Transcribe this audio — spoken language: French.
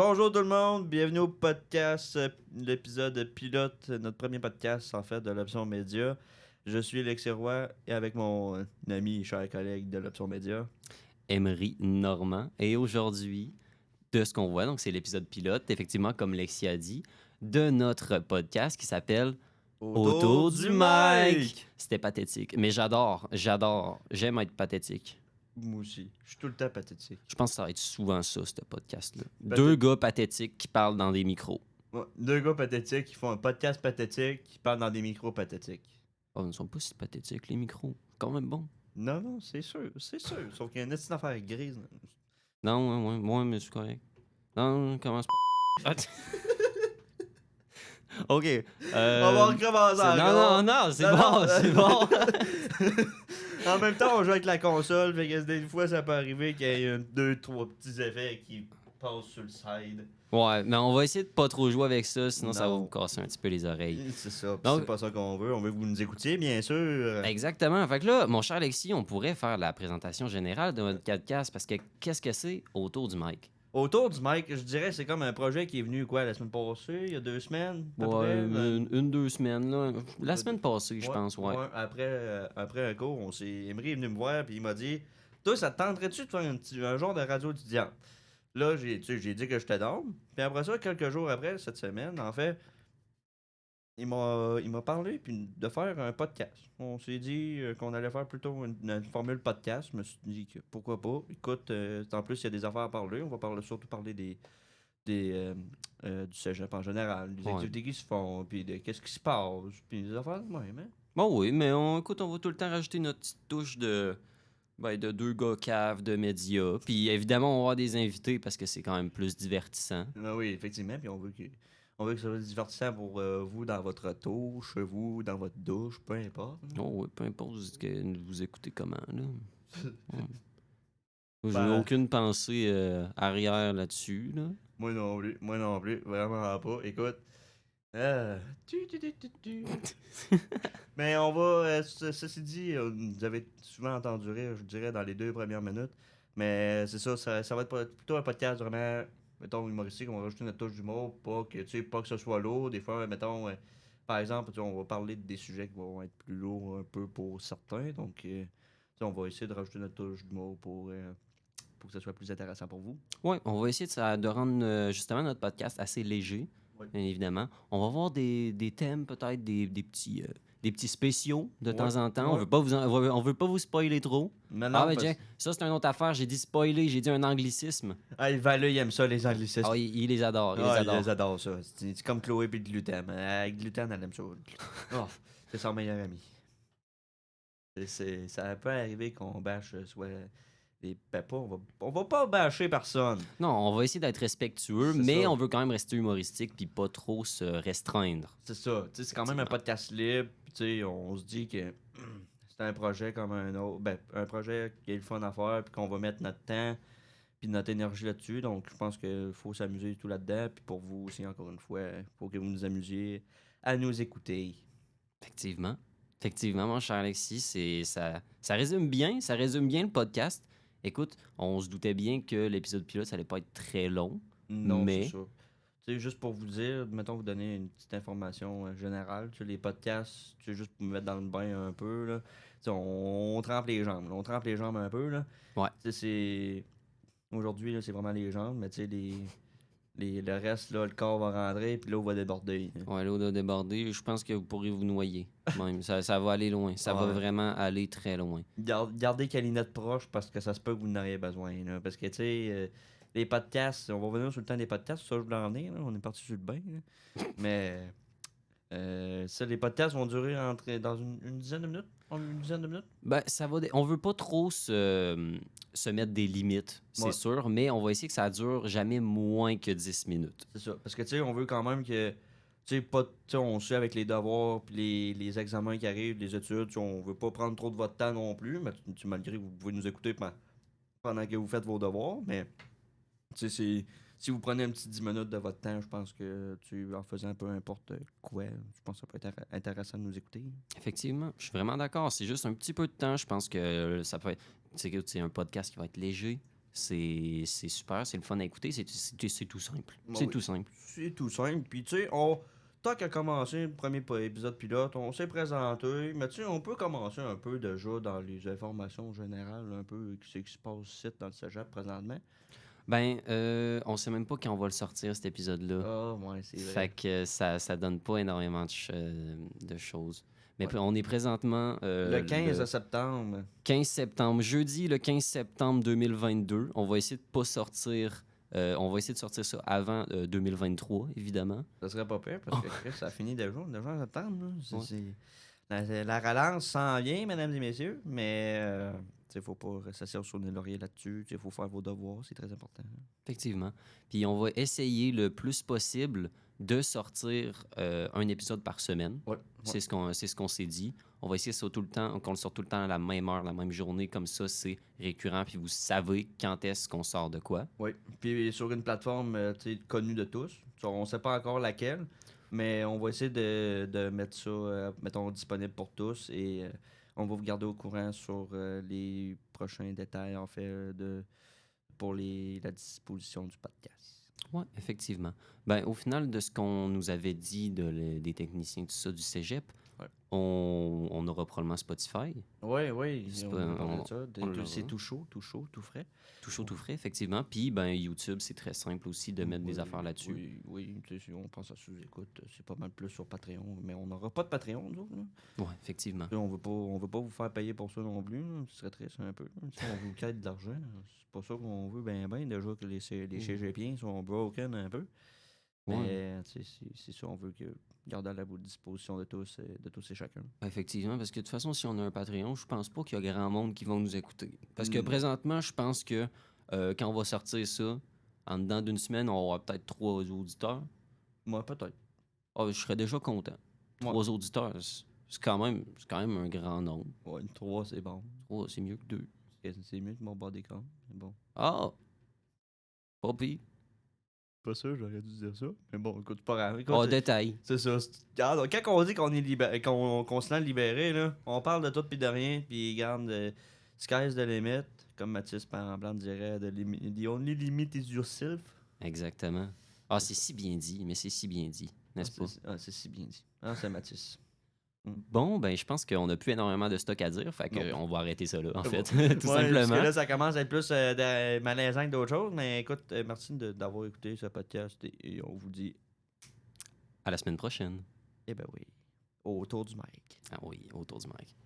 Bonjour tout le monde, bienvenue au podcast, l'épisode pilote, notre premier podcast en fait de l'Option Média. Je suis Alexis Roy et avec mon ami et cher collègue de l'Option Média. Emery Normand. Et aujourd'hui, de ce qu'on voit, donc c'est l'épisode pilote, effectivement, comme Lexi a dit, de notre podcast qui s'appelle Autour du mic. C'était pathétique, mais j'adore, j'aime être pathétique. Moi aussi, je suis tout le temps pathétique. Je pense que ça va être souvent ça, ce podcast-là. Pathé- Deux gars pathétiques qui parlent dans des micros. Ouais, deux gars pathétiques qui font un podcast pathétique qui parlent dans des micros pathétiques. Oh, ils ne sont pas si pathétiques, les micros. Quand même bon. Non, c'est sûr. Sauf qu'il y a une petite affaire grise. Non, ouais, mais c'est correct. Non, commence pas. OK. On va recommencer encore. Non, c'est Non, bon, non. c'est bon. En même temps, on joue avec la console, fait que des fois, ça peut arriver qu'il y ait deux, trois petits effets qui passent sur le side. Ouais, mais on va essayer de pas trop jouer avec ça, sinon ça va Non. vous casser un petit peu les oreilles. C'est ça, pis Donc- c'est pas ça qu'on veut. On veut que vous nous écoutiez, bien sûr. Exactement. Fait que là, mon cher Alexis, on pourrait faire la présentation générale de notre podcast parce que qu'est-ce que c'est autour du mic? Autour du mic, je dirais c'est comme un projet qui est venu quoi la semaine passée, il y a 2 semaines, à peu près. Deux semaines, là. La semaine passée, je pense, ouais. Après un cours, Emery est venu me voir puis il m'a dit toi, ça te tenterait-tu de faire un genre de radio étudiante? Là, j'ai dit que j'étais down. Puis après ça, quelques jours après, cette semaine, en fait, il m'a parlé puis de faire un podcast. On s'est dit qu'on allait faire plutôt une formule podcast. Je me suis dit que pourquoi pas. Écoute, en plus, il y a des affaires à parler. On va surtout parler du cégep en général, des Ouais. activités qui se font, puis de qu'est-ce qui se passe, puis des affaires de même. Hein? Bon, oui, mais écoute, on va tout le temps rajouter notre petite touche de deux gars caves de médias. Puis évidemment, on va avoir des invités parce que c'est quand même plus divertissant. Ah oui, effectivement. Puis on veut que ça soit divertissant pour vous dans votre auto, chez vous, dans votre douche, peu importe. Hein. Oh, oui, peu importe vous écoutez comment, là. Ouais. J'ai Ben- aucune pensée arrière là-dessus, là. Moi non plus, vraiment pas. Écoute. Tu. Mais on va, ceci dit, vous avez souvent entendu rire, je dirais, dans les 2 premières minutes. Mais c'est ça va être plutôt un podcast vraiment, mettons, humoristique. On va rajouter notre touche d'humour, pas que ce soit lourd. Des fois, mettons, par exemple, on va parler de des sujets qui vont être plus lourds un peu pour certains. Donc, on va essayer de rajouter notre touche d'humour pour que ce soit plus intéressant pour vous. Oui, on va essayer de rendre justement notre podcast assez léger, Ouais. bien évidemment. On va voir des thèmes, peut-être des petits spéciaux de temps en temps. Ouais. On veut pas vous spoiler trop. Mais Mais tiens, ça c'est une autre affaire. J'ai dit spoiler, j'ai dit un anglicisme. Valeux, il aime ça, les anglicismes. Ah, il les adore, Il les adore ça. C'est comme Chloé et Gluten. Gluten, elle aime ça. Oh, c'est son meilleur ami. Ça peut arriver qu'on bâche soit les papas. On va pas bâcher personne. Non, on va essayer d'être respectueux, C'est mais ça. on veut quand même rester humoristique puis pas trop se restreindre. C'est ça. Tu sais, c'est quand même un podcast libre. Puis, tu sais, on se dit que c'est un projet comme un autre. Ben, un projet qui est le fun à faire. Puis qu'on va mettre notre temps. Puis notre énergie là-dessus. Donc, je pense qu'il faut s'amuser tout là-dedans. Puis pour vous aussi, encore une fois, il faut que vous nous amusiez à nous écouter. Effectivement. Effectivement, mon cher Alexis, ça résume bien le podcast. Écoute, on se doutait bien que l'épisode pilote, ça allait pas être très long. Non, Mais- c'est ça. Tu sais, juste pour vous dire, mettons, vous donner une petite information générale. Tu sais, les podcasts, tu sais, juste pour me mettre dans le bain un peu, là. Tu sais, on trempe les jambes. Là. On trempe les jambes un peu, là. Ouais. Tu sais, c'est... Aujourd'hui, là, c'est vraiment les jambes, mais tu sais, le reste, là, le corps va rentrer, puis l'eau va déborder. Hein. Ouais, l'eau doit déborder. Je pense que vous pourrez vous noyer. Même. Ça va aller loin. Ça va Ouais. vraiment aller très loin. Gardez Calinette proche parce que ça se peut que vous n'en ayez besoin. Là. Parce que, tu sais, les podcasts, on va revenir sur le temps des podcasts, ça, je voulais en venir. Là. On est parti sur le bain. Là. Mais, ça, les podcasts vont durer dans une dizaine de minutes. Une dizaine de minutes. Ben, on veut pas trop se mettre des limites, c'est Ouais. sûr, mais on va essayer que ça dure jamais moins que 10 minutes. C'est ça. Parce que, tu sais, on veut quand même que. Tu sais, on suit avec les devoirs puis les examens qui arrivent, les études. Tu sais, on veut pas prendre trop de votre temps non plus. Mais malgré que vous pouvez nous écouter pendant que vous faites vos devoirs. Mais, tu sais, si vous prenez un petit 10 minutes de votre temps, je pense que en faisant peu importe quoi, je pense que ça peut être intéressant de nous écouter. Effectivement, je suis vraiment d'accord. C'est juste un petit peu de temps. Je pense que ça peut être. C'est un podcast qui va être léger, C'est super, c'est le fun à écouter, c'est tout simple. Bah C'est oui. tout simple. C'est tout simple. Puis, tu sais, tant qu'à commencer le premier épisode pilote, on s'est présenté. Mais, tu sais, on peut commencer un peu déjà dans les informations générales, un peu ce qui se passe ici dans le cégep présentement. Ben, on sait même pas quand on va le sortir, cet épisode-là. Ah, ouais, c'est Fait vrai. que ça donne pas énormément de choses. Mais Ouais. on est présentement Le 15 le septembre. 15 septembre, jeudi le 15 septembre 2022. On va essayer de pas sortir, on va essayer de sortir ça avant 2023, évidemment. Ça serait pas pire parce que Chris, ça finit déjà en septembre. Là. Ouais. La relance s'en vient, mesdames et messieurs, mais il faut pas s'asseoir sur les lauriers là-dessus. Il faut faire vos devoirs, c'est très important. Effectivement. Puis on va essayer le plus possible de sortir un épisode par semaine. Ouais. C'est ce qu'on s'est dit. On va essayer ça tout le temps, qu'on le sorte tout le temps à la même heure, la même journée, comme ça, c'est récurrent, puis vous savez quand est-ce qu'on sort de quoi. Oui. Puis sur une plateforme connue de tous. On sait pas encore laquelle, mais on va essayer de mettre ça, mettons, disponible pour tous et on va vous garder au courant sur les prochains détails, en fait, pour la disposition du podcast. Oui, effectivement. Ben, au final, de ce qu'on nous avait dit des techniciens, tout ça, du cégep, Ouais. on aura probablement Spotify. Oui, C'est on pas- va parler on- de ça. on l'aura. C'est tout chaud, tout frais. Tout chaud, tout frais, effectivement. Puis, ben, YouTube, c'est très simple aussi de mettre des affaires là-dessus. Oui, si on pense à sous-écoute, c'est pas mal plus sur Patreon, mais on n'aura pas de Patreon, nous autres. Là. Oui, effectivement. Puis on veut pas vous faire payer pour ça non plus. Là. Ce serait triste un peu. Là. Si on vous quête de l'argent, c'est pas ça qu'on veut ben. Déjà que les CGPiens sont broken un peu. Mais c'est ça, on veut garder à la disposition de tous et chacun. Effectivement, parce que de toute façon, si on a un Patreon, je pense pas qu'il y a grand monde qui vont nous écouter. Parce que Non. présentement, je pense que quand on va sortir ça, en dedans d'une semaine, on aura peut-être 3 auditeurs. Moi, peut-être. Je serais déjà content. 3 auditeurs, c'est quand même un grand nombre. Ouais, une 3, c'est bon. 3, c'est mieux que 2. C'est mieux que mon bas d'écran. C'est bon. Ah! Pas pire. Pas sûr, j'aurais dû dire ça. Mais bon, écoute, pas grave. Écoute, Oh, détail. c'est ça. Regarde, quand on dit qu'on est libéré, qu'on se sent libéré, là, on parle de tout puis de rien, puis regarde, sky's the limit, comme Mathis Parent-Blanc dirait, the only limit is yourself. Exactement. Ah, c'est si bien dit, mais c'est si bien dit, n'est-ce pas? C'est si bien dit. Ah, c'est Mathis. Bon, ben, je pense qu'on n'a plus énormément de stock à dire, fait Non. qu'on va arrêter ça là, en C'est fait, bon. tout Ouais, simplement. Parce que là, ça commence à être plus malaisant que d'autres choses, mais écoute, merci d'avoir écouté ce podcast et on vous dit, À la semaine prochaine. eh ben oui, autour du mic. Ah oui, autour du mic.